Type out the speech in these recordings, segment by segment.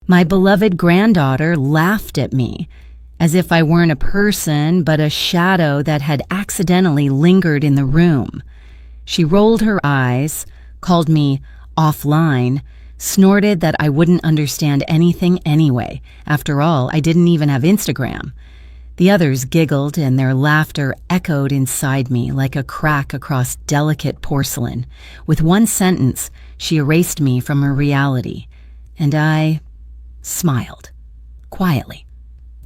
My beloved granddaughter laughed at me, as if I weren't a person but a shadow that had accidentally lingered in the room. She rolled her eyes, called me offline, snorted that I wouldn't understand anything anyway. After all, I didn't even have Instagram. The others giggled, and their laughter echoed inside me like a crack across delicate porcelain. With one sentence, she erased me from her reality, and I smiled, quietly,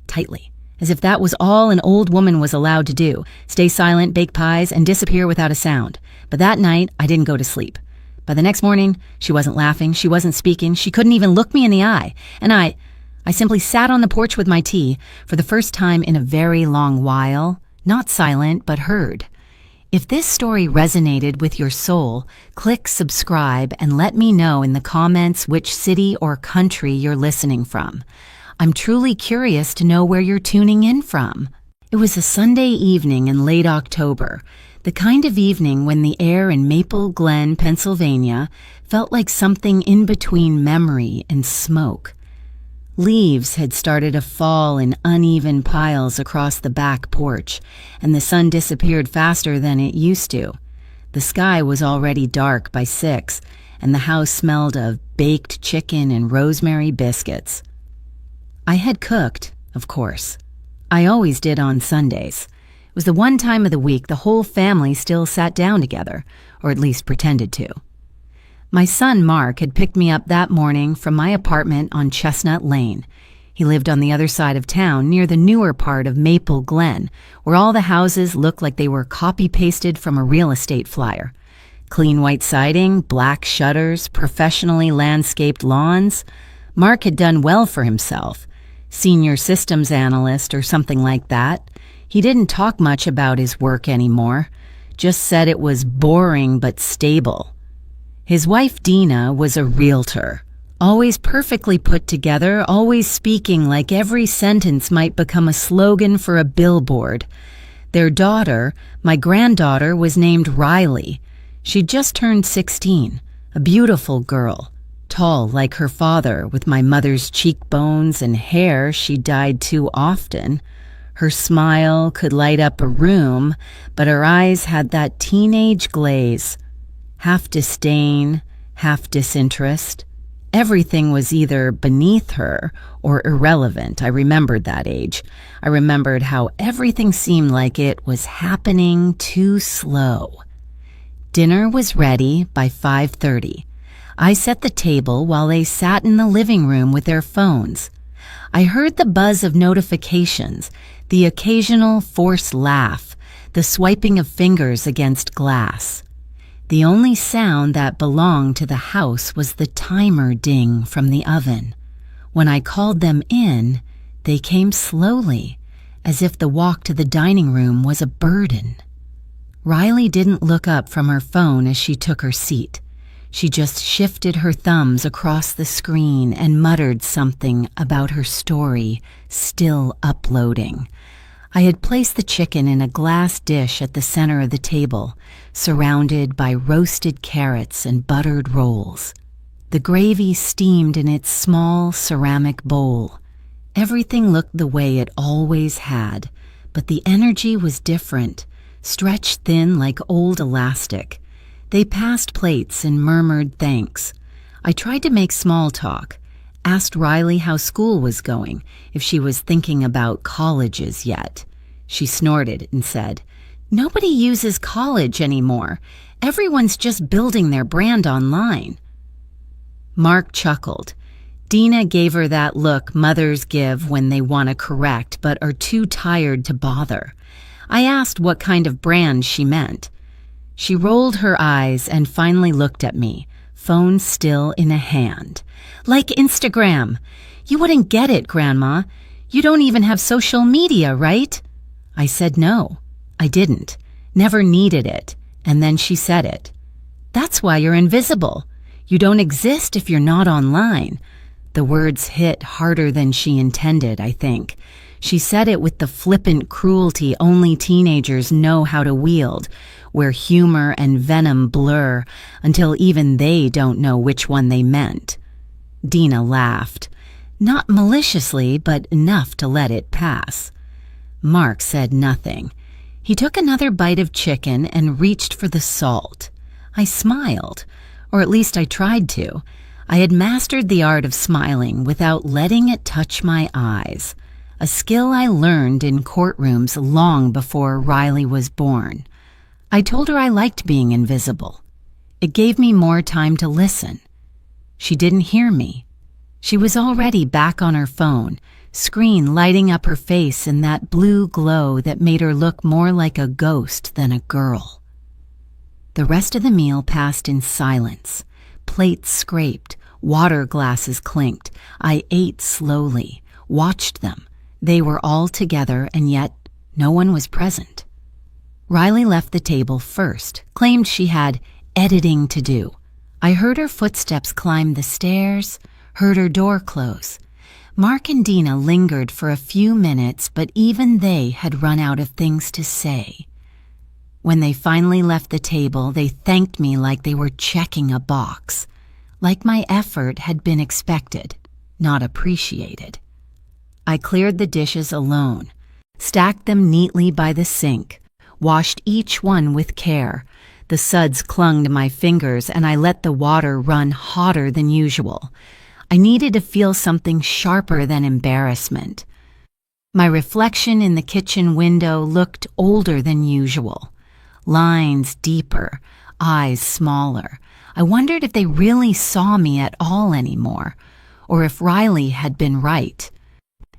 tightly, as if that was all an old woman was allowed to do: stay silent, bake pies, and disappear without a sound. But that night, I didn't go to sleep. By the next morning, she wasn't laughing, she wasn't speaking, she couldn't even look me in the eye, and I simply sat on the porch with my tea for the first time in a very long while, not silent, but heard. If this story resonated with your soul, click subscribe and let me know in the comments which city or country you're listening from. I'm truly curious to know where you're tuning in from. It was a Sunday evening in late October, the kind of evening when the air in Maple Glen, Pennsylvania, felt like something in between memory and smoke. Leaves had started to fall in uneven piles across the back porch, and the sun disappeared faster than it used to. The sky was already dark by 6, and the house smelled of baked chicken and rosemary biscuits. I had cooked, of course. I always did on Sundays. It was the one time of the week the whole family still sat down together, or at least pretended to. My son Mark had picked me up that morning from my apartment on Chestnut Lane. He lived on the other side of town, near the newer part of Maple Glen, where all the houses looked like they were copy-pasted from a real estate flyer. Clean white siding, black shutters, professionally landscaped lawns. Mark had done well for himself. Senior systems analyst or something like that. He didn't talk much about his work anymore, just said it was boring but stable. His wife Dina was a realtor, always perfectly put together, always speaking like every sentence might become a slogan for a billboard. Their daughter, my granddaughter, was named Riley. She'd just turned 16, a beautiful girl, tall like her father, with my mother's cheekbones and hair she dyed too often. Her smile could light up a room, but her eyes had that teenage glaze. Half disdain, half disinterest. Everything was either beneath her or irrelevant. I remembered that age. I remembered how everything seemed like it was happening too slow. Dinner was ready by 5:30. I set the table while they sat in the living room with their phones. I heard the buzz of notifications, the occasional forced laugh, the swiping of fingers against glass. The only sound that belonged to the house was the timer ding from the oven. When I called them in, they came slowly, as if the walk to the dining room was a burden. Riley didn't look up from her phone as she took her seat. She just shifted her thumbs across the screen and muttered something about her story still uploading. I had placed the chicken in a glass dish at the center of the table, surrounded by roasted carrots and buttered rolls. The gravy steamed in its small ceramic bowl. Everything looked the way it always had, but the energy was different, stretched thin like old elastic. They passed plates and murmured thanks. I tried to make small talk, asked Riley how school was going, if she was thinking about colleges yet. She snorted and said, "Nobody uses college anymore. Everyone's just building their brand online." Mark chuckled. Dina gave her that look mothers give when they want to correct but are too tired to bother. I asked what kind of brand she meant. She rolled her eyes and finally looked at me, phone still in a hand. "Like Instagram. You wouldn't get it, Grandma. You don't even have social media, right?" I said no. I didn't. Never needed it. And then she said it. "That's why you're invisible. You don't exist if you're not online." The words hit harder than she intended, I think. She said it with the flippant cruelty only teenagers know how to wield, where humor and venom blur until even they don't know which one they meant. Dina laughed. Not maliciously, but enough to let it pass. Mark said nothing. He took another bite of chicken and reached for the salt. I smiled, or at least I tried to. I had mastered the art of smiling without letting it touch my eyes, a skill I learned in courtrooms long before Riley was born. I told her I liked being invisible. It gave me more time to listen. She didn't hear me. She was already back on her phone, screen lighting up her face in that blue glow that made her look more like a ghost than a girl. The rest of the meal passed in silence. Plates scraped, water glasses clinked. I ate slowly, watched them. They were all together, and yet no one was present. Riley left the table first, claimed she had editing to do. I heard her footsteps climb the stairs, heard her door close. Mark and Dina lingered for a few minutes, but even they had run out of things to say. When they finally left the table, they thanked me like they were checking a box, like my effort had been expected, not appreciated. I cleared the dishes alone, stacked them neatly by the sink, washed each one with care. The suds clung to my fingers, and I let the water run hotter than usual. I needed to feel something sharper than embarrassment. My reflection in the kitchen window looked older than usual. Lines deeper, eyes smaller. I wondered if they really saw me at all anymore, or if Riley had been right.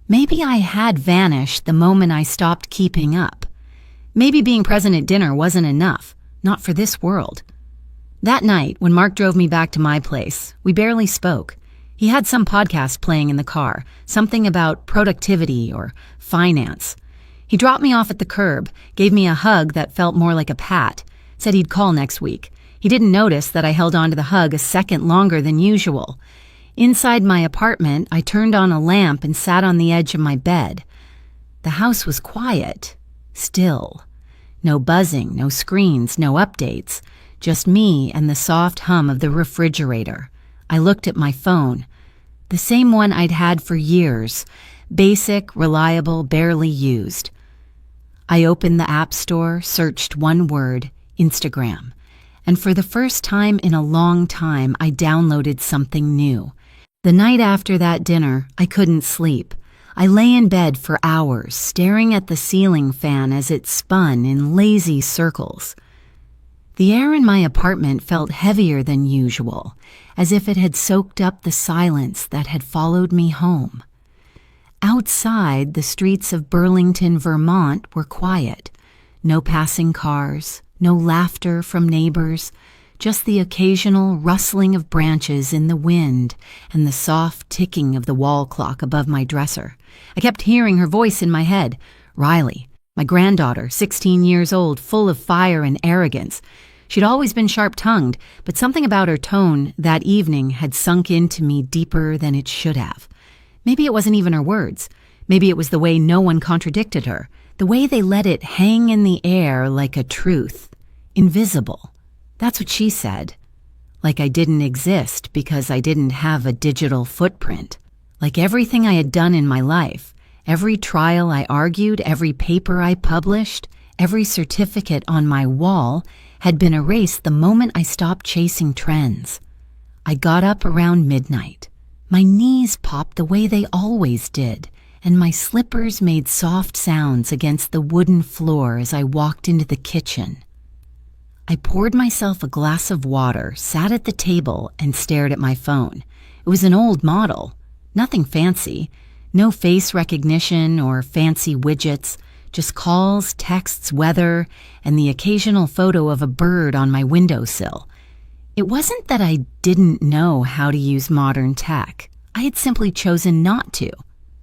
Maybe I had vanished the moment I stopped keeping up. Maybe being present at dinner wasn't enough, not for this world. That night, when Mark drove me back to my place, we barely spoke. He had some podcast playing in the car, something about productivity or finance. He dropped me off at the curb, gave me a hug that felt more like a pat, said he'd call next week. He didn't notice that I held on to the hug a second longer than usual. Inside my apartment, I turned on a lamp and sat on the edge of my bed. The house was quiet, still. No buzzing, no screens, no updates, just me and the soft hum of the refrigerator. I looked at my phone, the same one I'd had for years, basic, reliable, barely used. I opened the App Store, searched one word, Instagram, and for the first time in a long time, I downloaded something new. The night after that dinner, I couldn't sleep. I lay in bed for hours, staring at the ceiling fan as it spun in lazy circles. The air in my apartment felt heavier than usual, as if it had soaked up the silence that had followed me home. Outside, the streets of Burlington, Vermont were quiet. No passing cars, no laughter from neighbors, just the occasional rustling of branches in the wind and the soft ticking of the wall clock above my dresser. I kept hearing her voice in my head, Riley, my granddaughter, 16 years old, full of fire and arrogance. She'd always been sharp-tongued, but something about her tone that evening had sunk into me deeper than it should have. Maybe it wasn't even her words. Maybe it was the way no one contradicted her, the way they let it hang in the air like a truth, invisible. That's what she said. Like I didn't exist because I didn't have a digital footprint. Like everything I had done in my life, every trial I argued, every paper I published, every certificate on my wall had been erased the moment I stopped chasing trends. I got up around midnight. My knees popped the way they always did, and my slippers made soft sounds against the wooden floor as I walked into the kitchen. I poured myself a glass of water, sat at the table, and stared at my phone. It was an old model, nothing fancy, no face recognition or fancy widgets, just calls, texts, weather, and the occasional photo of a bird on my windowsill. It wasn't that I didn't know how to use modern tech. I had simply chosen not to.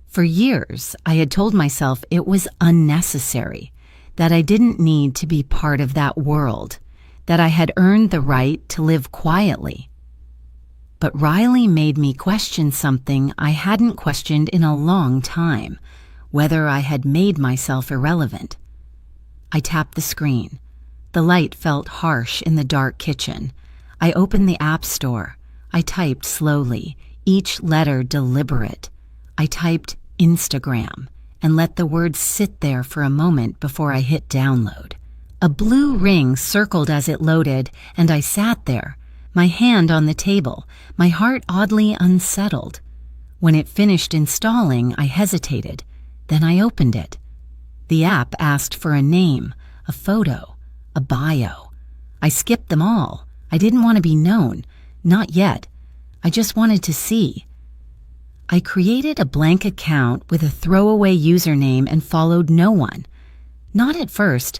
For years, I had told myself it was unnecessary, that I didn't need to be part of that world, that I had earned the right to live quietly. But Riley made me question something I hadn't questioned in a long time, whether I had made myself irrelevant. I tapped the screen. The light felt harsh in the dark kitchen. I opened the App Store. I typed slowly, each letter deliberate. I typed Instagram and let the words sit there for a moment before I hit download. A blue ring circled as it loaded, and I sat there, my hand on the table, my heart oddly unsettled. When it finished installing, I hesitated. Then I opened it. The app asked for a name, a photo, a bio. I skipped them all. I didn't want to be known. Not yet. I just wanted to see. I created a blank account with a throwaway username and followed no one. Not at first.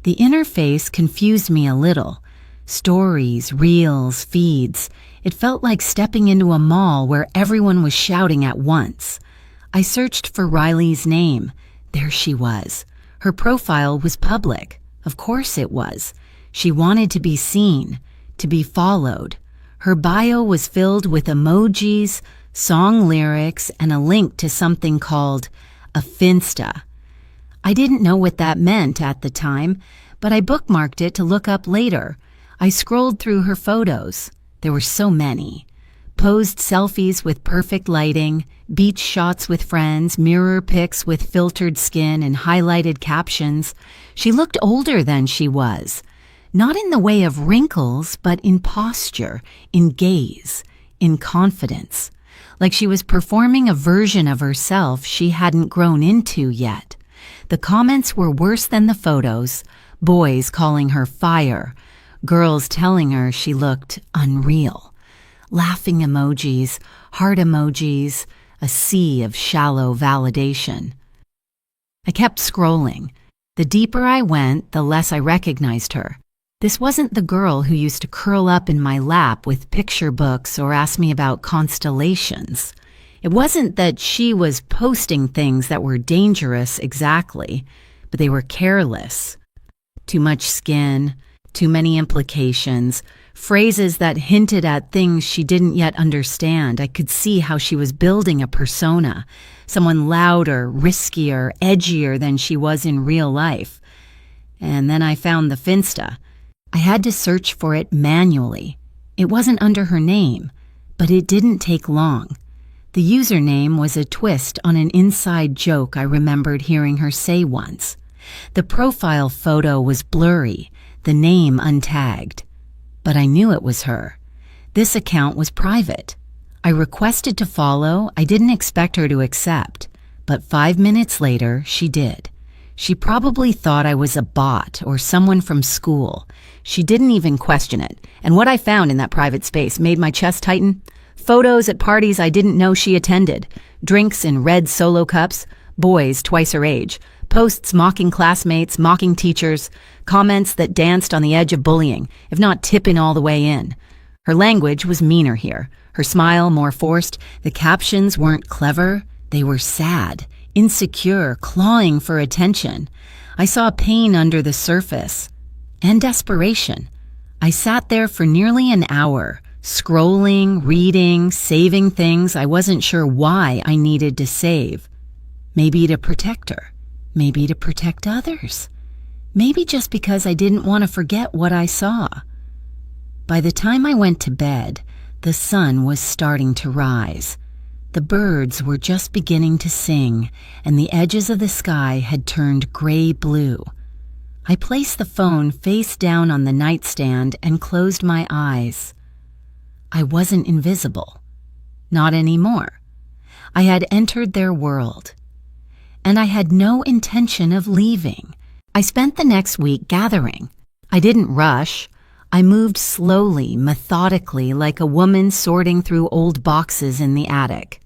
The interface confused me a little. Stories, reels, feeds. It felt like stepping into a mall where everyone was shouting at once. I searched for Riley's name. There she was. Her profile was public. Of course it was. She wanted to be seen, to be followed. Her bio was filled with emojis, song lyrics, and a link to something called a Finsta. I didn't know what that meant at the time, but I bookmarked it to look up later. I scrolled through her photos. There were so many. Posed selfies with perfect lighting, beach shots with friends, mirror pics with filtered skin and highlighted captions. She looked older than she was. Not in the way of wrinkles, but in posture, in gaze, in confidence. Like she was performing a version of herself she hadn't grown into yet. The comments were worse than the photos. Boys calling her fire. Girls telling her she looked unreal. Laughing emojis, heart emojis, a sea of shallow validation. I kept scrolling. The deeper I went, the less I recognized her. This wasn't the girl who used to curl up in my lap with picture books or ask me about constellations. It wasn't that she was posting things that were dangerous exactly, but they were careless. Too much skin, too many implications, phrases that hinted at things she didn't yet understand. I could see how she was building a persona, someone louder, riskier, edgier than she was in real life. And then I found the Finsta. I had to search for it manually. It wasn't under her name, but it didn't take long. The username was a twist on an inside joke I remembered hearing her say once. The profile photo was blurry, the name untagged. But I knew it was her. This account was private. I requested to follow. I didn't expect her to accept. But 5 minutes later, she did. She probably thought I was a bot or someone from school. She didn't even question it. And what I found in that private space made my chest tighten. Photos at parties I didn't know she attended. Drinks in red Solo cups. Boys twice her age. Posts mocking classmates, mocking teachers. Comments that danced on the edge of bullying, if not tipping all the way in. Her language was meaner here. Her smile more forced. The captions weren't clever. They were sad, insecure, clawing for attention. I saw pain under the surface. And desperation. I sat there for nearly an hour, scrolling, reading, saving things I wasn't sure why I needed to save. Maybe to protect her. Maybe to protect others. Maybe just because I didn't want to forget what I saw. By the time I went to bed, the sun was starting to rise. The birds were just beginning to sing, and the edges of the sky had turned gray-blue. I placed the phone face down on the nightstand and closed my eyes. I wasn't invisible. Not anymore. I had entered their world. And I had no intention of leaving. I spent the next week gathering. I didn't rush. I moved slowly, methodically, like a woman sorting through old boxes in the attic.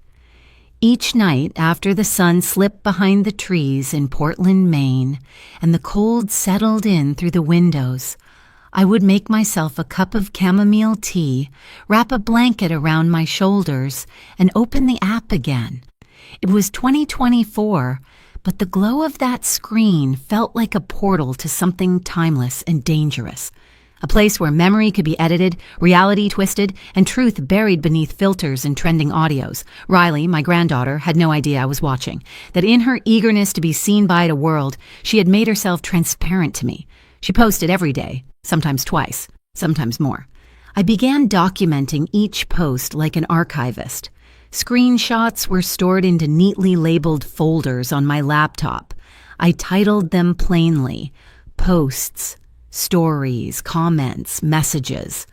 Each night, after the sun slipped behind the trees in Portland, Maine, and the cold settled in through the windows, I would make myself a cup of chamomile tea, wrap a blanket around my shoulders, and open the app again. It was 2024, but the glow of that screen felt like a portal to something timeless and dangerous. A place where memory could be edited, reality twisted, and truth buried beneath filters and trending audios. Riley, my granddaughter, had no idea I was watching. That in her eagerness to be seen by the world, she had made herself transparent to me. She posted every day, sometimes twice, sometimes more. I began documenting each post like an archivist. Screenshots were stored into neatly labeled folders on my laptop. I titled them plainly: posts, stories, comments, messages.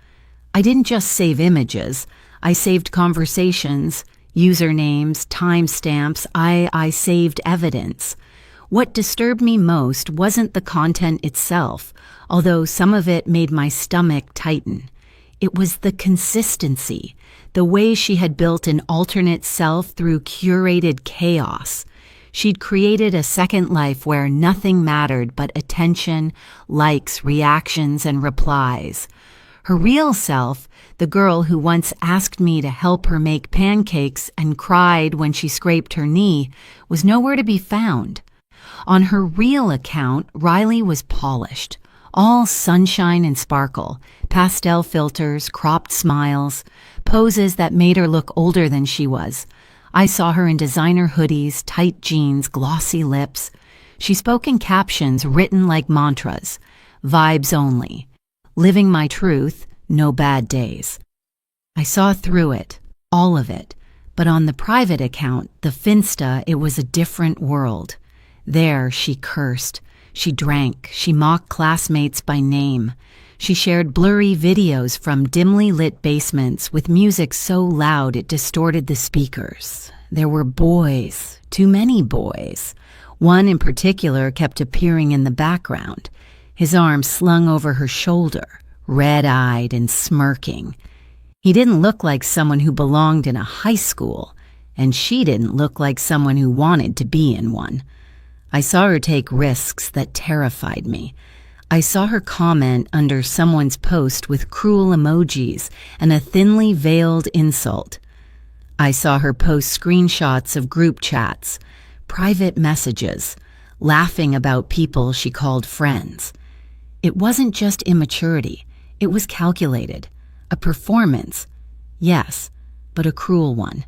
I didn't just save images. I saved conversations, usernames, timestamps. I saved evidence. What disturbed me most wasn't the content itself, although some of it made my stomach tighten. It was the consistency, the way she had built an alternate self through curated chaos. She'd created a second life where nothing mattered but attention, likes, reactions, and replies. Her real self, the girl who once asked me to help her make pancakes and cried when she scraped her knee, was nowhere to be found. On her real account, Riley was polished, all sunshine and sparkle, pastel filters, cropped smiles, poses that made her look older than she was. I saw her in designer hoodies, tight jeans, glossy lips. She spoke in captions written like mantras, vibes only. Living my truth, no bad days. I saw through it, all of it, but on the private account, the Finsta, it was a different world. There she cursed, she drank, she mocked classmates by name. She shared blurry videos from dimly lit basements with music so loud it distorted the speakers. There were boys, too many boys. One in particular kept appearing in the background, his arm slung over her shoulder, red-eyed and smirking. He didn't look like someone who belonged in a high school, and she didn't look like someone who wanted to be in one. I saw her take risks that terrified me. I saw her comment under someone's post with cruel emojis and a thinly veiled insult. I saw her post screenshots of group chats, private messages, laughing about people she called friends. It wasn't just immaturity, it was calculated. A performance, yes, but a cruel one.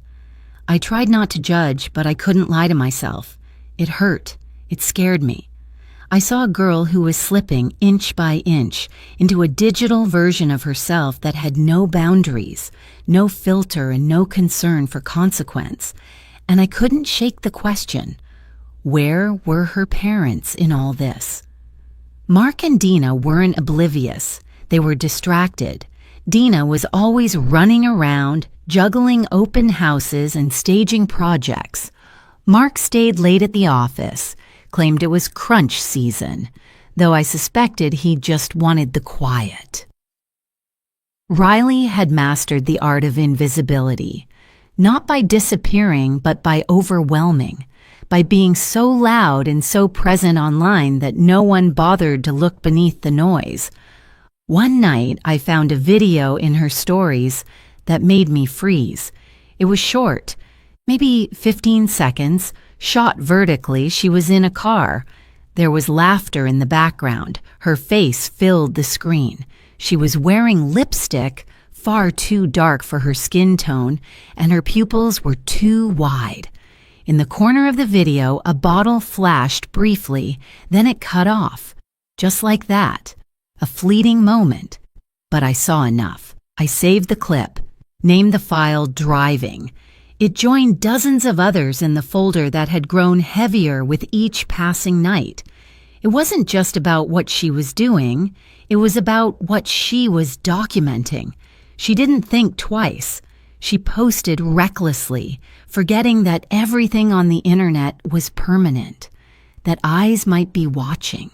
I tried not to judge, but I couldn't lie to myself. It hurt. It scared me. I saw a girl who was slipping inch by inch into a digital version of herself that had no boundaries, no filter, and no concern for consequence. And I couldn't shake the question, where were her parents in all this? Mark and Dina weren't oblivious. They were distracted. Dina was always running around, juggling open houses and staging projects. Mark stayed late at the office, claimed it was crunch season, though I suspected he just wanted the quiet. Riley had mastered the art of invisibility, not by disappearing, but by overwhelming, by being so loud and so present online that no one bothered to look beneath the noise. One night, I found a video in her stories that made me freeze. It was short, maybe 15 seconds, shot vertically. She was in a car. There was laughter in the background. Her face filled the screen. She was wearing lipstick, far too dark for her skin tone, and her pupils were too wide. In the corner of the video, a bottle flashed briefly, then it cut off. Just like that. A fleeting moment. But I saw enough. I saved the clip, named the file Driving. It joined dozens of others in the folder that had grown heavier with each passing night. It wasn't just about what she was doing, it was about what she was documenting. She didn't think twice. She posted recklessly, forgetting that everything on the internet was permanent, that eyes might be watching,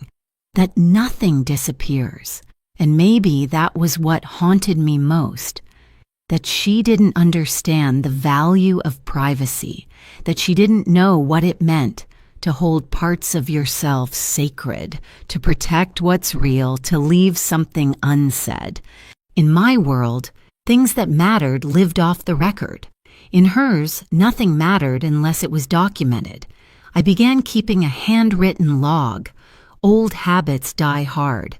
that nothing disappears. And maybe that was what haunted me most. That she didn't understand the value of privacy, that she didn't know what it meant to hold parts of yourself sacred, to protect what's real, to leave something unsaid. In my world, things that mattered lived off the record. In hers, nothing mattered unless it was documented. I began keeping a handwritten log. Old habits die hard.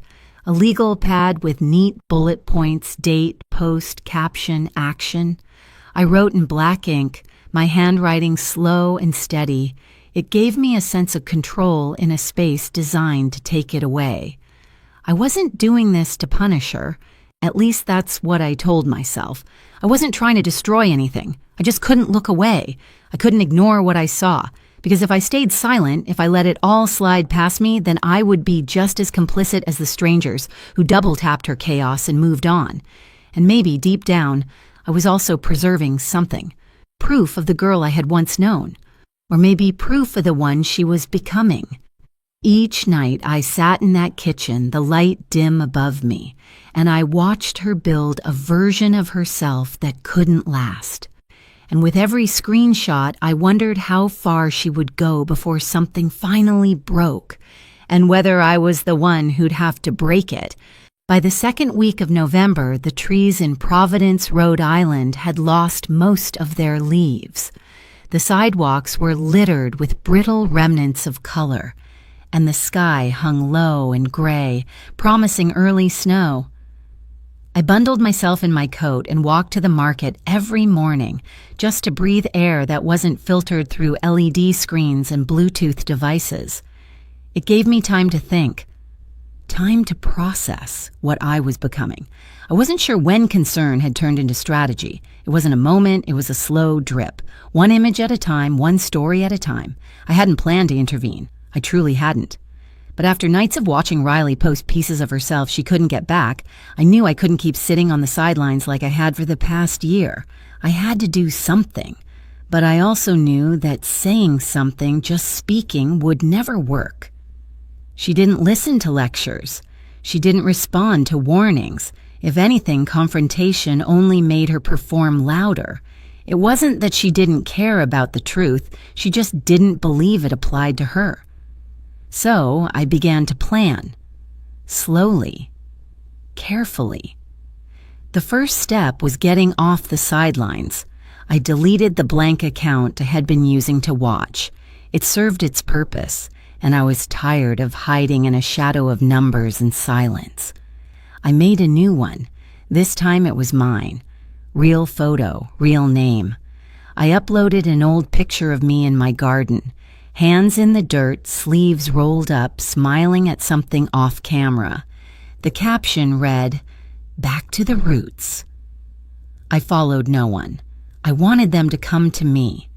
A legal pad with neat bullet points, date, post, caption, action. I wrote in black ink, my handwriting slow and steady. It gave me a sense of control in a space designed to take it away. I wasn't doing this to punish her. At least that's what I told myself. I wasn't trying to destroy anything. I just couldn't look away. I couldn't ignore what I saw, because if I stayed silent, if I let it all slide past me, then I would be just as complicit as the strangers who double-tapped her chaos and moved on. And maybe, deep down, I was also preserving something. Proof of the girl I had once known. Or maybe proof of the one she was becoming. Each night I sat in that kitchen, the light dim above me, and I watched her build a version of herself that couldn't last. And with every screenshot, I wondered how far she would go before something finally broke, and whether I was the one who'd have to break it. By the second week of November, the trees in Providence, Rhode Island had lost most of their leaves. The sidewalks were littered with brittle remnants of color, and the sky hung low and gray, promising early snow. I bundled myself in my coat and walked to the market every morning just to breathe air that wasn't filtered through LED screens and Bluetooth devices. It gave me time to think, time to process what I was becoming. I wasn't sure when concern had turned into strategy. It wasn't a moment, it was a slow drip. One image at a time, one story at a time. I hadn't planned to intervene. I truly hadn't. But after nights of watching Riley post pieces of herself she couldn't get back, I knew I couldn't keep sitting on the sidelines like I had for the past year. I had to do something. But I also knew that saying something, just speaking, would never work. She didn't listen to lectures. She didn't respond to warnings. If anything, confrontation only made her perform louder. It wasn't that she didn't care about the truth, she just didn't believe it applied to her. So I began to plan. Slowly. Carefully. The first step was getting off the sidelines. I deleted the blank account I had been using to watch. It served its purpose, and I was tired of hiding in a shadow of numbers and silence. I made a new one. This time it was mine. Real photo, real name. I uploaded an old picture of me in my garden. Hands in the dirt, sleeves rolled up, smiling at something off camera. The caption read, "Back to the roots." I followed no one. I wanted them to come to me.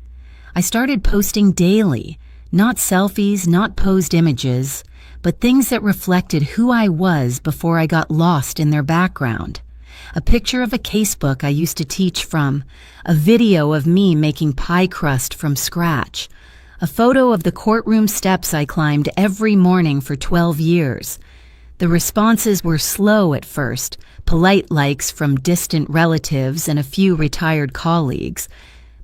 I started posting daily, not selfies, not posed images, but things that reflected who I was before I got lost in their background. A picture of a casebook I used to teach from, a video of me making pie crust from scratch, a photo of the courtroom steps I climbed every morning for 12 years. The responses were slow at first, polite likes from distant relatives and a few retired colleagues.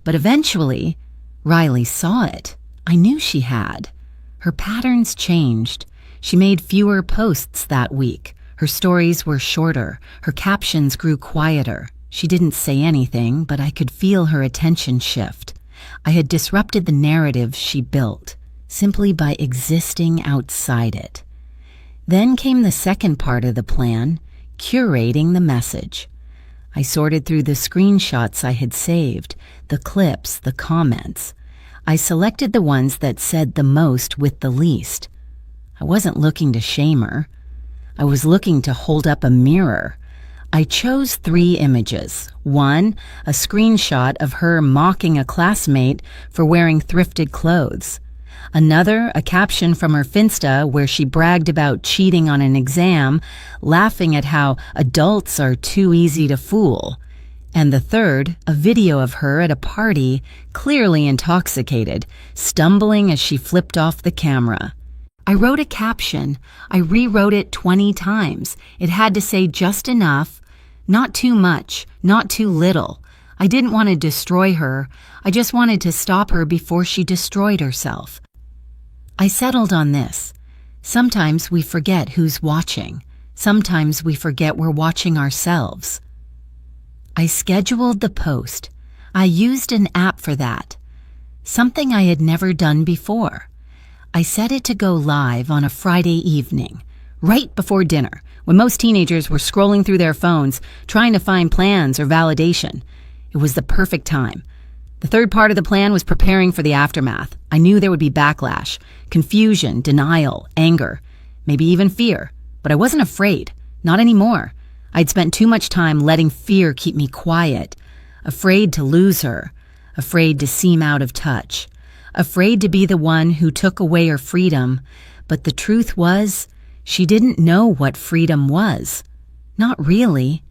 But eventually, Riley saw it. I knew she had. Her patterns changed. She made fewer posts that week. Her stories were shorter. Her captions grew quieter. She didn't say anything, but I could feel her attention shift. I had disrupted the narrative she built, simply by existing outside it. Then came the second part of the plan, curating the message. I sorted through the screenshots I had saved, the clips, the comments. I selected the ones that said the most with the least. I wasn't looking to shame her. I was looking to hold up a mirror. I chose 3 images. One, a screenshot of her mocking a classmate for wearing thrifted clothes. Another, a caption from her Finsta where she bragged about cheating on an exam, laughing at how adults are too easy to fool. And the third, a video of her at a party, clearly intoxicated, stumbling as she flipped off the camera. I wrote a caption. I rewrote it 20 times. It had to say just enough, not too much, not too little. I didn't want to destroy her. I just wanted to stop her before she destroyed herself. I settled on this. Sometimes we forget who's watching. Sometimes we forget we're watching ourselves. I scheduled the post. I used an app for that. Something I had never done before. I set it to go live on a Friday evening, right before dinner, when most teenagers were scrolling through their phones, trying to find plans or validation. It was the perfect time. The third part of the plan was preparing for the aftermath. I knew there would be backlash, confusion, denial, anger, maybe even fear. But I wasn't afraid. Not anymore. I'd spent too much time letting fear keep me quiet, afraid to lose her, afraid to seem out of touch, afraid to be the one who took away her freedom. But the truth was, she didn't know what freedom was. Not really.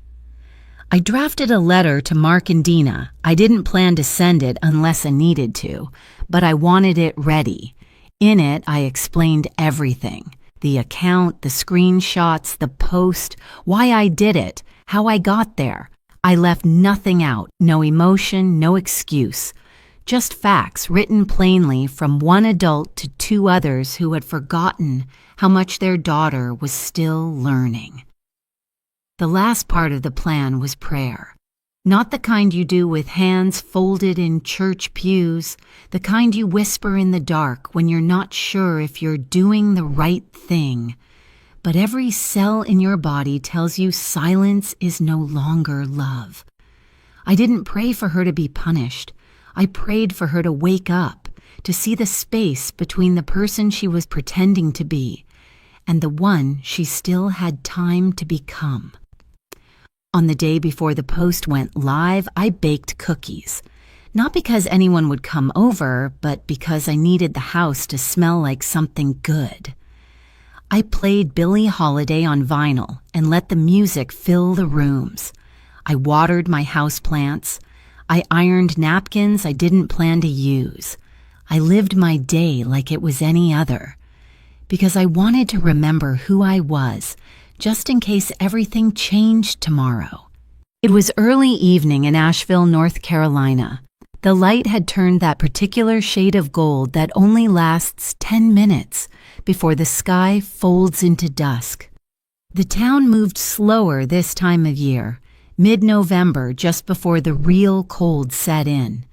I drafted a letter to Mark and Dina. I didn't plan to send it unless I needed to, but I wanted it ready. In it, I explained everything. The account, the screenshots, the post, why I did it, how I got there. I left nothing out, no emotion, no excuse. Just facts written plainly from one adult to two others who had forgotten how much their daughter was still learning. The last part of the plan was prayer. Not the kind you do with hands folded in church pews, the kind you whisper in the dark when you're not sure if you're doing the right thing. But every cell in your body tells you silence is no longer love. I didn't pray for her to be punished. I prayed for her to wake up, to see the space between the person she was pretending to be and the one she still had time to become. On the day before the post went live, I baked cookies. Not because anyone would come over, but because I needed the house to smell like something good. I played Billie Holiday on vinyl and let the music fill the rooms. I watered my houseplants. I ironed napkins I didn't plan to use. I lived my day like it was any other, because I wanted to remember who I was, just in case everything changed tomorrow. It was early evening in Asheville, North Carolina. The light had turned that particular shade of gold that only lasts 10 minutes before the sky folds into dusk. The town moved slower this time of year, mid-November, just before the real cold set in.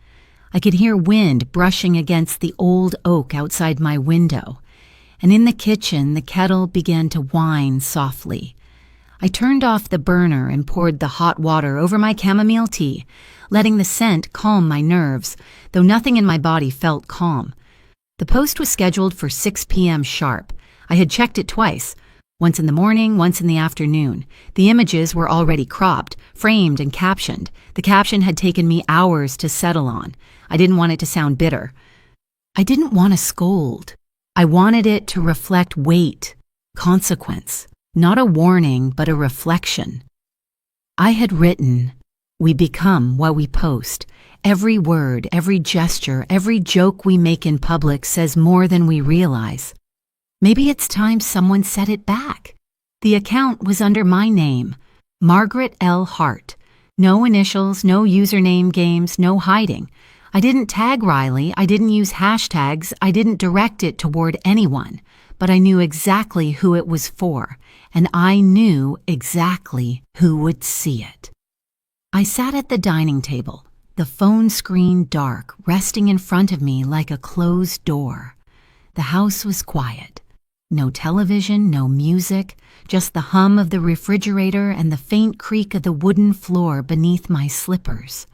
I could hear wind brushing against the old oak outside my window, and in the kitchen the kettle began to whine softly. I turned off the burner and poured the hot water over my chamomile tea, letting the scent calm my nerves, though nothing in my body felt calm. The post was scheduled for 6 p.m. sharp. I had checked it twice, once in the morning, once in the afternoon. The images were already cropped, framed, and captioned. The caption had taken me hours to settle on. I didn't want it to sound bitter. I didn't want to scold. I wanted it to reflect weight, consequence, not a warning, but a reflection. I had written, "We become what we post. Every word, every gesture, every joke we make in public says more than we realize. Maybe it's time someone said it back." The account was under my name, Margaret L. Hart. No initials, no username games, no hiding. I didn't tag Riley, I didn't use hashtags, I didn't direct it toward anyone, but I knew exactly who it was for, and I knew exactly who would see it. I sat at the dining table, the phone screen dark, resting in front of me like a closed door. The house was quiet. No television, no music, just the hum of the refrigerator and the faint creak of the wooden floor beneath my slippers.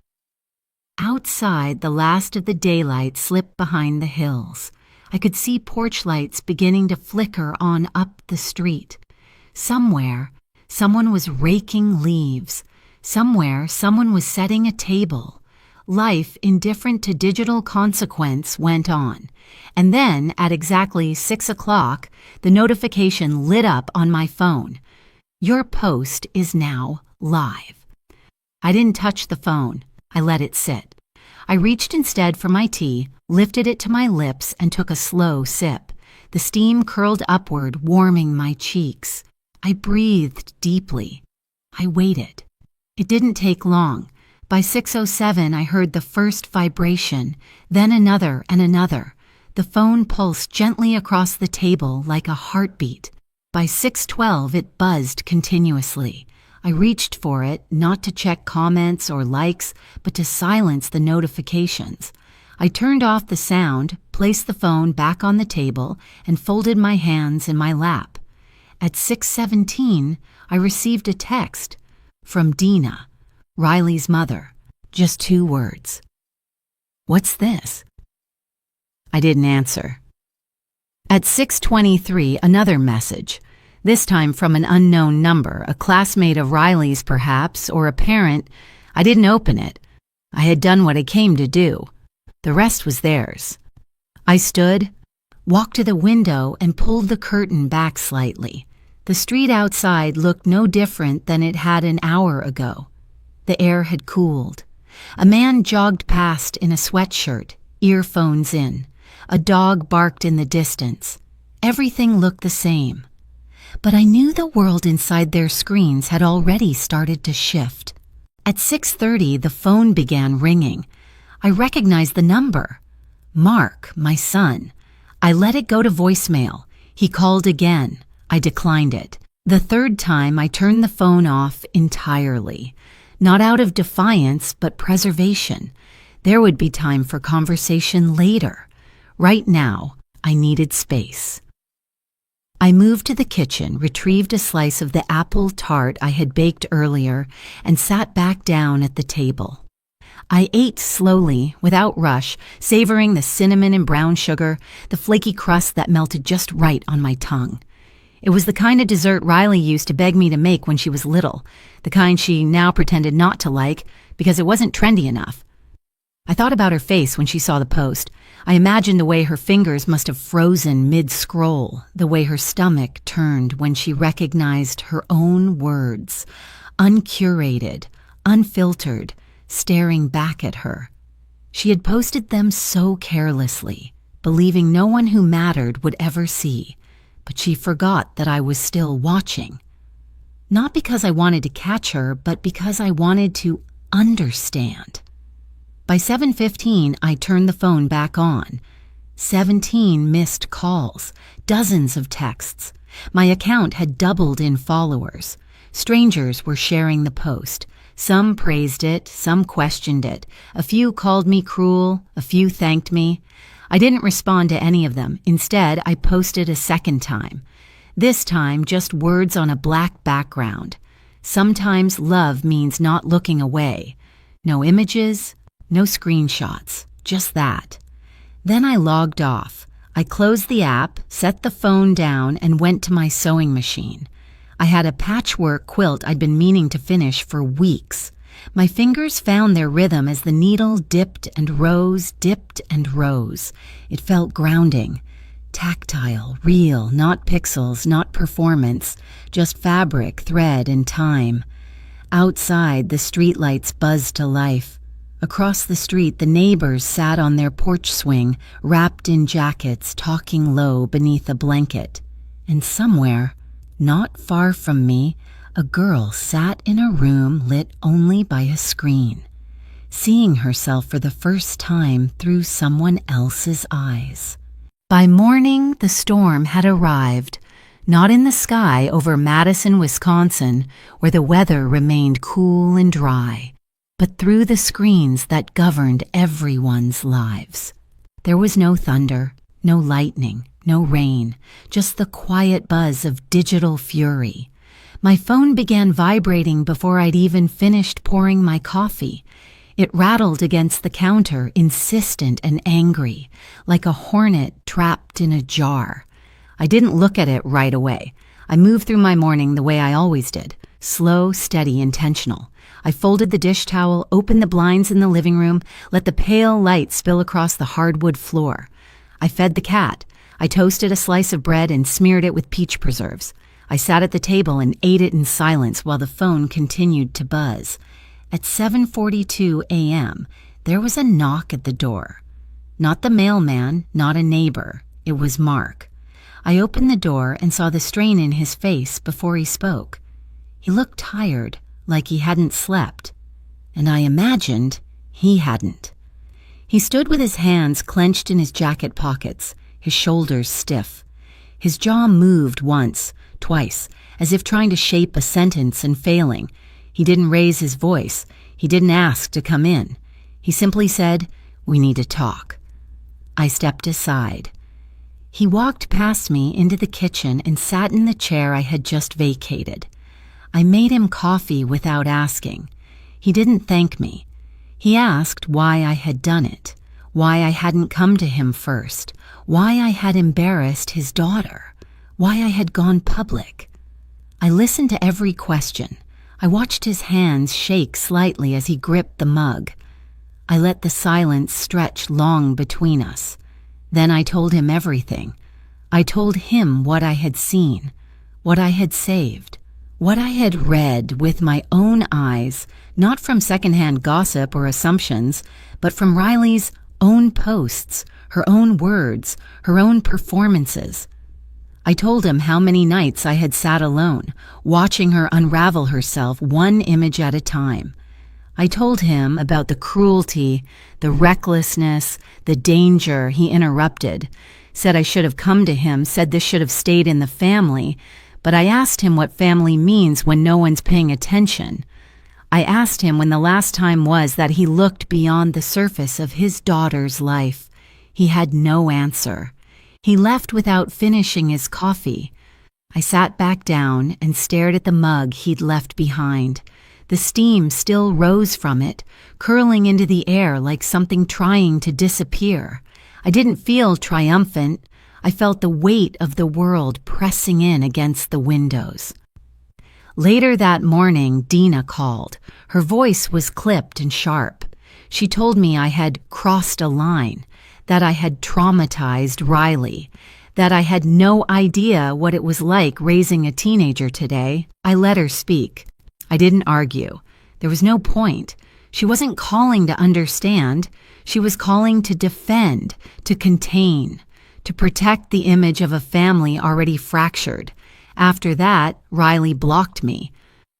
Outside, the last of the daylight slipped behind the hills. I could see porch lights beginning to flicker on up the street. Somewhere, someone was raking leaves. Somewhere, someone was setting a table. Life, indifferent to digital consequence, went on. And then, at exactly 6 o'clock, the notification lit up on my phone. "Your post is now live." I didn't touch the phone. I let it sit. I reached instead for my tea, lifted it to my lips, and took a slow sip. The steam curled upward, warming my cheeks. I breathed deeply. I waited. It didn't take long. By 6:07, I heard the first vibration, then another and another. The phone pulsed gently across the table like a heartbeat. By 6:12, it buzzed continuously. I reached for it, not to check comments or likes, but to silence the notifications. I turned off the sound, placed the phone back on the table, and folded my hands in my lap. At 6:17, I received a text from Dina, Riley's mother. Just 2 words. "What's this?" I didn't answer. At 6:23, another message. This time from an unknown number, a classmate of Riley's perhaps, or a parent. I didn't open it. I had done what I came to do. The rest was theirs. I stood, walked to the window, and pulled the curtain back slightly. The street outside looked no different than it had an hour ago. The air had cooled. A man jogged past in a sweatshirt, earphones in. A dog barked in the distance. Everything looked the same. But I knew the world inside their screens had already started to shift. At 6:30, the phone began ringing. I recognized the number. Mark, my son. I let it go to voicemail. He called again. I declined it. The third time, I turned the phone off entirely. Not out of defiance, but preservation. There would be time for conversation later. Right now, I needed space. I moved to the kitchen, retrieved a slice of the apple tart I had baked earlier, and sat back down at the table. I ate slowly, without rush, savoring the cinnamon and brown sugar, the flaky crust that melted just right on my tongue. It was the kind of dessert Riley used to beg me to make when she was little, the kind she now pretended not to like because it wasn't trendy enough. I thought about her face when she saw the post. I imagined the way her fingers must have frozen mid-scroll, the way her stomach turned when she recognized her own words, uncurated, unfiltered, staring back at her. She had posted them so carelessly, believing no one who mattered would ever see, but she forgot that I was still watching. Not because I wanted to catch her, but because I wanted to understand. By 7:15, I turned the phone back on. 17 missed calls, dozens of texts. My account had doubled in followers. Strangers were sharing the post. Some praised it, some questioned it. A few called me cruel, a few thanked me. I didn't respond to any of them. Instead, I posted a second time. This time, just words on a black background. Sometimes love means not looking away. No images, no screenshots, just that. Then I logged off. I closed the app, set the phone down, and went to my sewing machine. I had a patchwork quilt I'd been meaning to finish for weeks. My fingers found their rhythm as the needle dipped and rose, dipped and rose. It felt grounding. Tactile, real, not pixels, not performance, just fabric, thread, and time. Outside, the streetlights buzzed to life. Across the street, the neighbors sat on their porch swing, wrapped in jackets, talking low beneath a blanket. And somewhere, not far from me, a girl sat in a room lit only by a screen, seeing herself for the first time through someone else's eyes. By morning, the storm had arrived, not in the sky over Madison, Wisconsin, where the weather remained cool and dry, but through the screens that governed everyone's lives. There was no thunder, no lightning, no rain, just the quiet buzz of digital fury. My phone began vibrating before I'd even finished pouring my coffee. It rattled against the counter, insistent and angry, like a hornet trapped in a jar. I didn't look at it right away. I moved through my morning the way I always did, slow, steady, intentional. I folded the dish towel, opened the blinds in the living room, let the pale light spill across the hardwood floor. I fed the cat. I toasted a slice of bread and smeared it with peach preserves. I sat at the table and ate it in silence while the phone continued to buzz. At 7:42 a.m., there was a knock at the door. Not the mailman, not a neighbor. It was Mark. I opened the door and saw the strain in his face before he spoke. He looked tired, like he hadn't slept. And I imagined he hadn't. He stood with his hands clenched in his jacket pockets, his shoulders stiff. His jaw moved once, twice, as if trying to shape a sentence and failing. He didn't raise his voice. He didn't ask to come in. He simply said, "We need to talk." I stepped aside. He walked past me into the kitchen and sat in the chair I had just vacated. I made him coffee without asking. He didn't thank me. He asked why I had done it, why I hadn't come to him first, why I had embarrassed his daughter, why I had gone public. I listened to every question. I watched his hands shake slightly as he gripped the mug. I let the silence stretch long between us. Then I told him everything. I told him what I had seen, what I had saved, what I had read with my own eyes, not from secondhand gossip or assumptions, but from Riley's own posts, her own words, her own performances. I told him how many nights I had sat alone, watching her unravel herself one image at a time. I told him about the cruelty, the recklessness, the danger. He interrupted, said I should have come to him, said this should have stayed in the family, but I asked him what family means when no one's paying attention. I asked him when the last time was that he looked beyond the surface of his daughter's life. He had no answer. He left without finishing his coffee. I sat back down and stared at the mug he'd left behind. The steam still rose from it, curling into the air like something trying to disappear. I didn't feel triumphant. I felt the weight of the world pressing in against the windows. Later that morning, Dina called. Her voice was clipped and sharp. She told me I had crossed a line, that I had traumatized Riley, that I had no idea what it was like raising a teenager today. I let her speak. I didn't argue. There was no point. She wasn't calling to understand. She was calling to defend, to contain, to protect the image of a family already fractured. After that, Riley blocked me.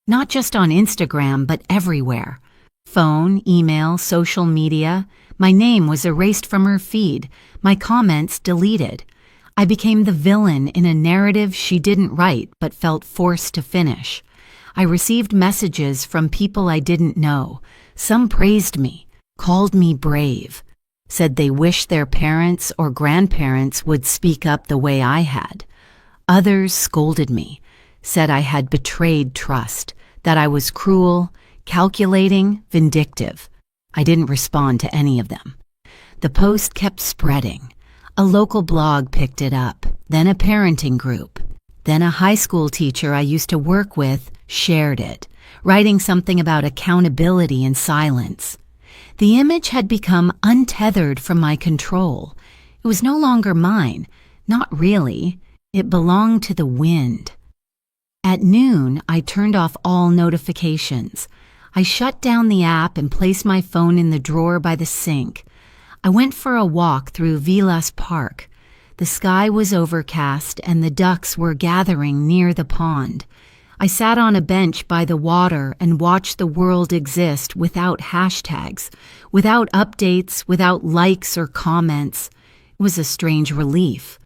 Not just on Instagram, but everywhere. Phone, email, social media. My name was erased from her feed. My comments deleted. I became the villain in a narrative she didn't write but felt forced to finish. I received messages from people I didn't know. Some praised me, called me brave, said they wished their parents or grandparents would speak up the way I had. Others scolded me, said I had betrayed trust, that I was cruel, calculating, vindictive. I didn't respond to any of them. The post kept spreading. A local blog picked it up, then a parenting group. Then a high school teacher I used to work with shared it, writing something about accountability and silence. The image had become untethered from my control. It was no longer mine. Not really. It belonged to the wind. At noon, I turned off all notifications. I shut down the app and placed my phone in the drawer by the sink. I went for a walk through Vilas Park. The sky was overcast and the ducks were gathering near the pond. I sat on a bench by the water and watched the world exist without hashtags, without updates, without likes or comments. It was a strange relief.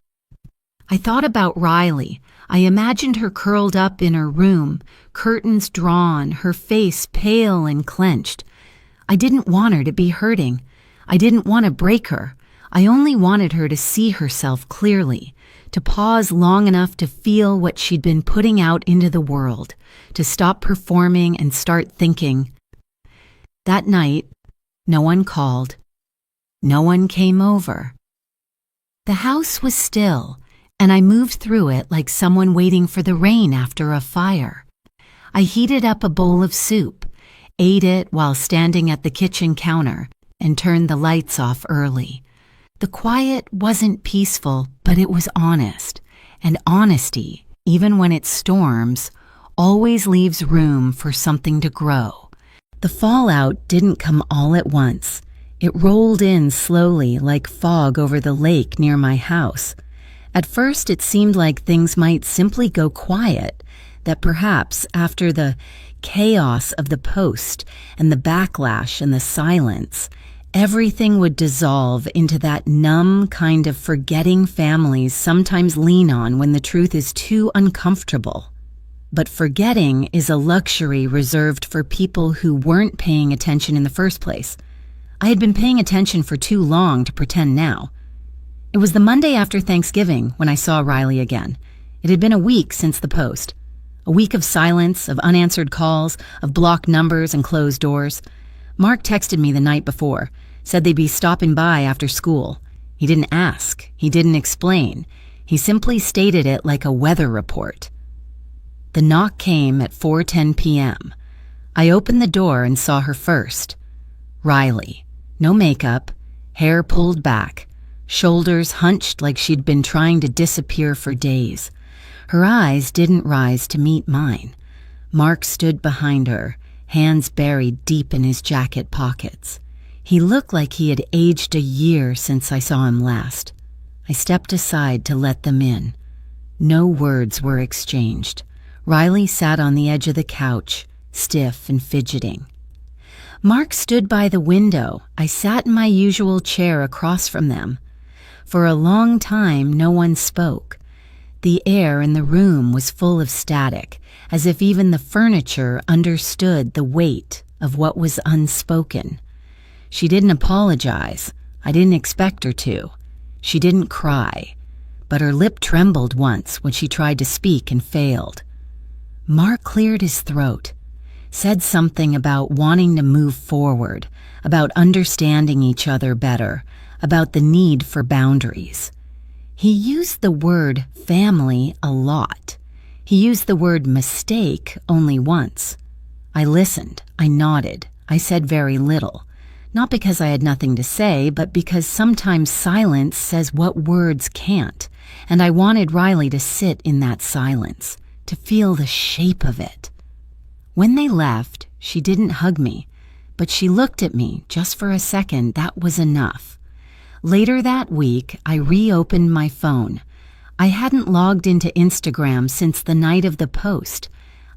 I thought about Riley. I imagined her curled up in her room, curtains drawn, her face pale and clenched. I didn't want her to be hurting. I didn't want to break her. I only wanted her to see herself clearly, to pause long enough to feel what she'd been putting out into the world, to stop performing and start thinking. That night, no one called. No one came over. The house was still, and I moved through it like someone waiting for the rain after a fire. I heated up a bowl of soup, ate it while standing at the kitchen counter, and turned the lights off early. The quiet wasn't peaceful, but it was honest, and honesty, even when it storms, always leaves room for something to grow. The fallout didn't come all at once. It rolled in slowly like fog over the lake near my house. At first it seemed like things might simply go quiet, that perhaps after the chaos of the post and the backlash and the silence, everything would dissolve into that numb kind of forgetting families sometimes lean on when the truth is too uncomfortable. But forgetting is a luxury reserved for people who weren't paying attention in the first place. I had been paying attention for too long to pretend now. It was the Monday after Thanksgiving when I saw Riley again. It had been a week since the post. A week of silence, of unanswered calls, of blocked numbers and closed doors. Mark texted me the night before, said they'd be stopping by after school. He didn't ask. He didn't explain. He simply stated it like a weather report. The knock came at 4:10 p.m. I opened the door and saw her first. Riley. No makeup, hair pulled back, shoulders hunched like she'd been trying to disappear for days. Her eyes didn't rise to meet mine. Mark stood behind her, hands buried deep in his jacket pockets. He looked like he had aged a year since I saw him last. I stepped aside to let them in. No words were exchanged. Riley sat on the edge of the couch, stiff and fidgeting. Mark stood by the window. I sat in my usual chair across from them. For a long time, no one spoke. The air in the room was full of static, as if even the furniture understood the weight of what was unspoken. She didn't apologize. I didn't expect her to. She didn't cry, but her lip trembled once when she tried to speak and failed. Mark cleared his throat, said something about wanting to move forward, about understanding each other better, about the need for boundaries. He used the word family a lot. He used the word mistake only once. I listened. I nodded. I said very little. Not because I had nothing to say, but because sometimes silence says what words can't, and I wanted Riley to sit in that silence, to feel the shape of it. When they left, she didn't hug me, but she looked at me just for a second. That was enough. Later that week, I reopened my phone. I hadn't logged into Instagram since the night of the post.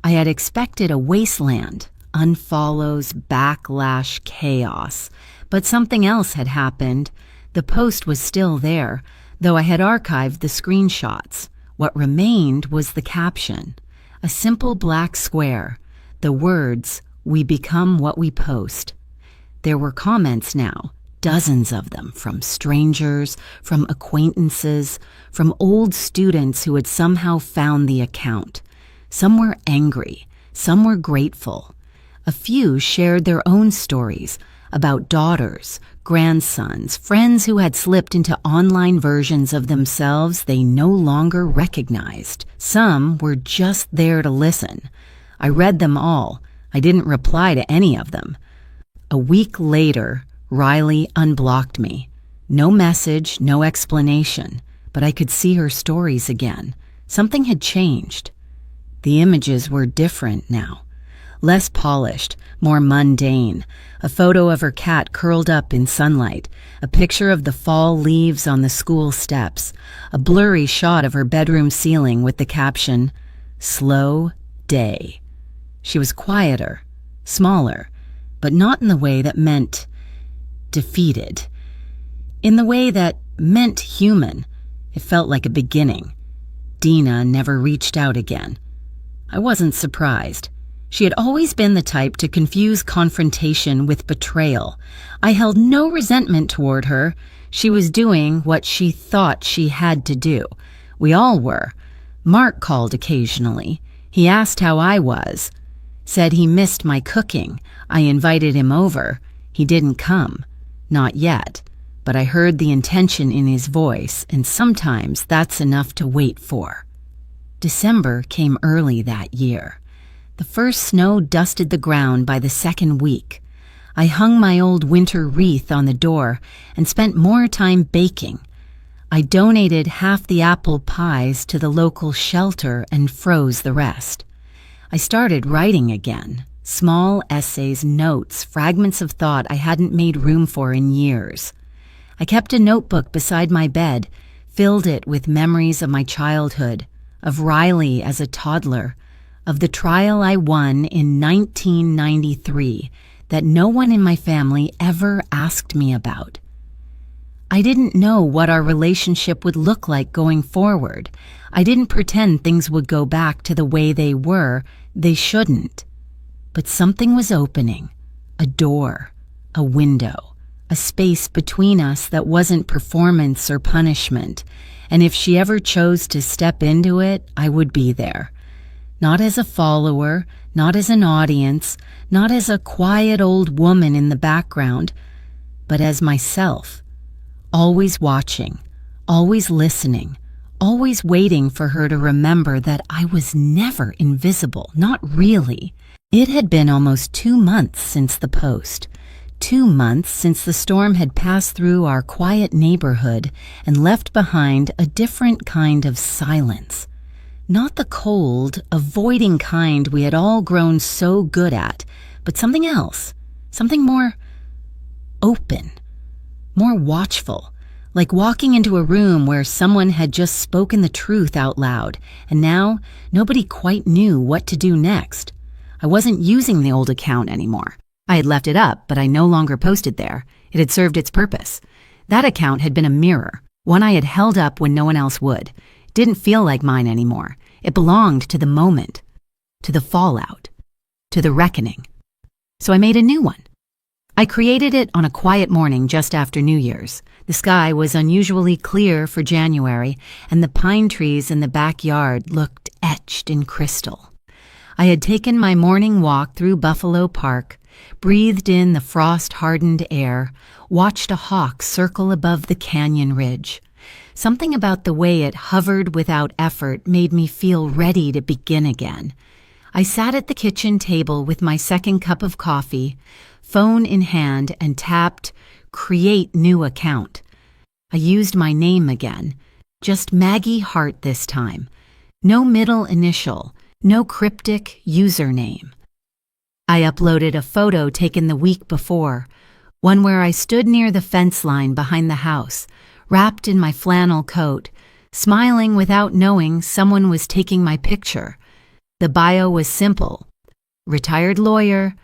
I had expected a wasteland, unfollows, backlash, chaos. But something else had happened. The post was still there, though I had archived the screenshots. What remained was the caption, a simple black square, the words, "We become what we post." There were comments now, dozens of them, from strangers, from acquaintances, from old students who had somehow found the account. Some were angry, some were grateful. A few shared their own stories about daughters, grandsons, friends who had slipped into online versions of themselves they no longer recognized. Some were just there to listen. I read them all. I didn't reply to any of them. A week later, Riley unblocked me. No message, no explanation, but I could see her stories again. Something had changed. The images were different now. Less polished, more mundane. A photo of her cat curled up in sunlight, a picture of the fall leaves on the school steps, a blurry shot of her bedroom ceiling with the caption, "Slow Day." She was quieter, smaller, but not in the way that meant defeated. In the way that meant human. It felt like a beginning. Dina never reached out again. I wasn't surprised. She had always been the type to confuse confrontation with betrayal. I held no resentment toward her. She was doing what she thought she had to do. We all were. Mark called occasionally. He asked how I was. Said he missed my cooking. I invited him over. He didn't come. Not yet. But I heard the intention in his voice, and sometimes that's enough to wait for. December came early that year. The first snow dusted the ground by the second week. I hung my old winter wreath on the door and spent more time baking. I donated half the apple pies to the local shelter and froze the rest. I started writing again. Small essays, notes, fragments of thought I hadn't made room for in years. I kept a notebook beside my bed, filled it with memories of my childhood, of Riley as a toddler, of the trial I won in 1993 that no one in my family ever asked me about. I didn't know what our relationship would look like going forward. I didn't pretend things would go back to the way they were. They shouldn't. But something was opening. A door, a window, a space between us that wasn't performance or punishment. And if she ever chose to step into it, I would be there. Not as a follower, not as an audience, not as a quiet old woman in the background, but as myself. Always watching, always listening, always waiting for her to remember that I was never invisible, not really. It had been almost 2 months since the post. 2 months since the storm had passed through our quiet neighborhood and left behind a different kind of silence. Not the cold, avoiding kind we had all grown so good at, but something else, something more open, more watchful, like walking into a room where someone had just spoken the truth out loud, and now nobody quite knew what to do next. I wasn't using the old account anymore. I had left it up, but I no longer posted there. It had served its purpose. That account had been a mirror, one I had held up when no one else would. It didn't feel like mine anymore. It belonged to the moment, to the fallout, to the reckoning. So I made a new one. I created it on a quiet morning just after New Year's. The sky was unusually clear for January, and the pine trees in the backyard looked etched in crystal. I had taken my morning walk through Buffalo Park, breathed in the frost-hardened air, watched a hawk circle above the canyon ridge. Something about the way it hovered without effort made me feel ready to begin again. I sat at the kitchen table with my second cup of coffee, phone in hand, and tapped Create New Account. I used my name again, just Maggie Hart this time. No middle initial, no cryptic username. I uploaded a photo taken the week before, one where I stood near the fence line behind the house, wrapped in my flannel coat, smiling without knowing someone was taking my picture. The bio was simple: retired lawyer,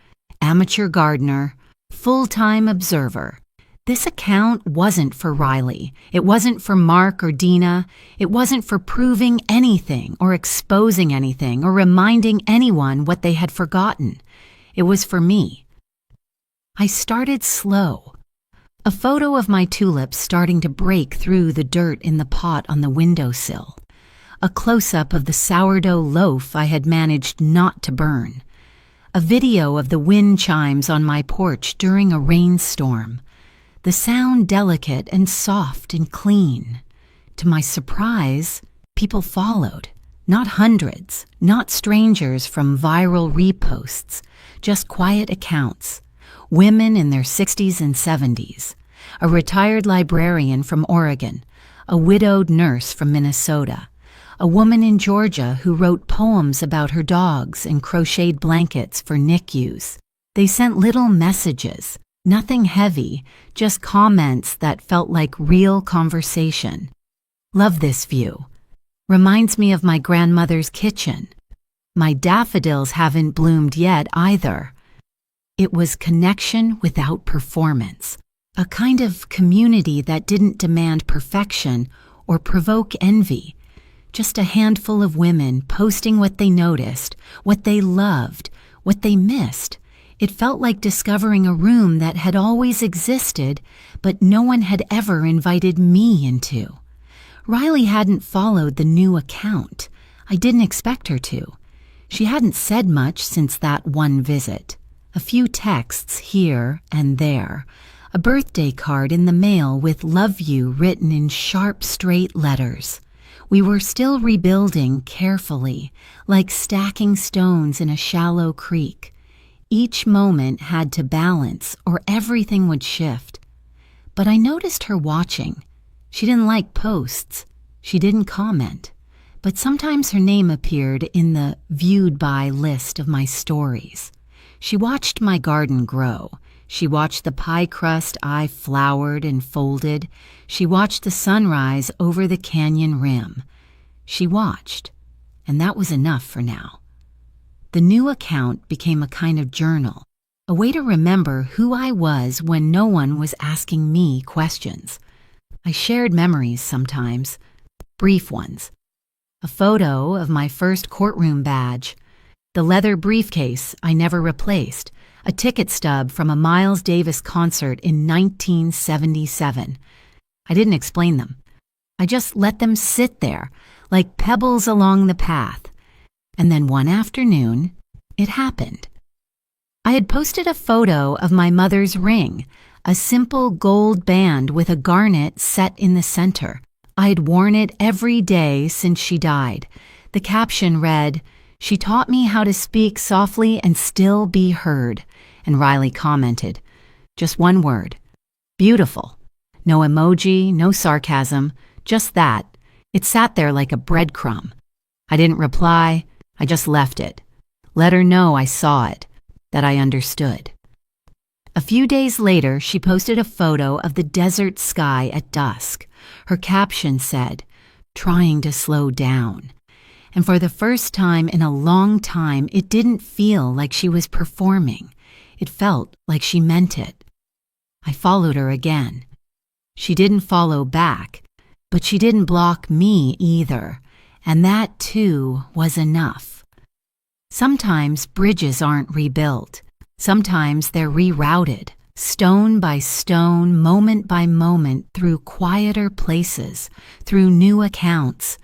amateur gardener, full-time observer. This account wasn't for Riley. It wasn't for Mark or Dina. It wasn't for proving anything or exposing anything or reminding anyone what they had forgotten. It was for me. I started slow. A photo of my tulips starting to break through the dirt in the pot on the windowsill. A close-up of the sourdough loaf I had managed not to burn. A video of the wind chimes on my porch during a rainstorm. The sound delicate and soft and clean. To my surprise, people followed. Not hundreds, not strangers from viral reposts, just quiet accounts. Women in their 60s and 70s. A retired librarian from Oregon. A widowed nurse from Minnesota. A woman in Georgia who wrote poems about her dogs and crocheted blankets for NICUs. They sent little messages, nothing heavy, just comments that felt like real conversation. Love this view. Reminds me of my grandmother's kitchen. My daffodils haven't bloomed yet either. It was connection without performance, a kind of community that didn't demand perfection or provoke envy. Just a handful of women posting what they noticed, what they loved, what they missed. It felt like discovering a room that had always existed, but no one had ever invited me into. Riley hadn't followed the new account. I didn't expect her to. She hadn't said much since that one visit. A few texts here and there. A birthday card in the mail with "Love you" written in sharp, straight letters. We were still rebuilding carefully, like stacking stones in a shallow creek. Each moment had to balance or everything would shift. But I noticed her watching. She didn't like posts. She didn't comment. But sometimes her name appeared in the viewed by list of my stories. She watched my garden grow. She watched the pie crust I flowered and folded. She watched the sunrise over the canyon rim. She watched, and that was enough for now. The new account became a kind of journal, a way to remember who I was when no one was asking me questions. I shared memories sometimes, brief ones. A photo of my first courtroom badge, the leather briefcase I never replaced, a ticket stub from a Miles Davis concert in 1977. I didn't explain them. I just let them sit there, like pebbles along the path. And then one afternoon, it happened. I had posted a photo of my mother's ring, a simple gold band with a garnet set in the center. I had worn it every day since she died. The caption read, "She taught me how to speak softly and still be heard." And Riley commented, Just one word. Beautiful. No emoji, no sarcasm, just that. It sat there like a breadcrumb. I didn't reply, I just left it. Let her know I saw it, that I understood. A few days later, she posted a photo of the desert sky at dusk. Her caption said, "Trying to slow down." And for the first time in a long time, it didn't feel like she was performing. It felt like she meant it. I followed her again. She didn't follow back, but she didn't block me either, and that too was enough. Sometimes bridges aren't rebuilt. Sometimes they're rerouted, stone by stone, moment by moment, through quieter places, through new accounts,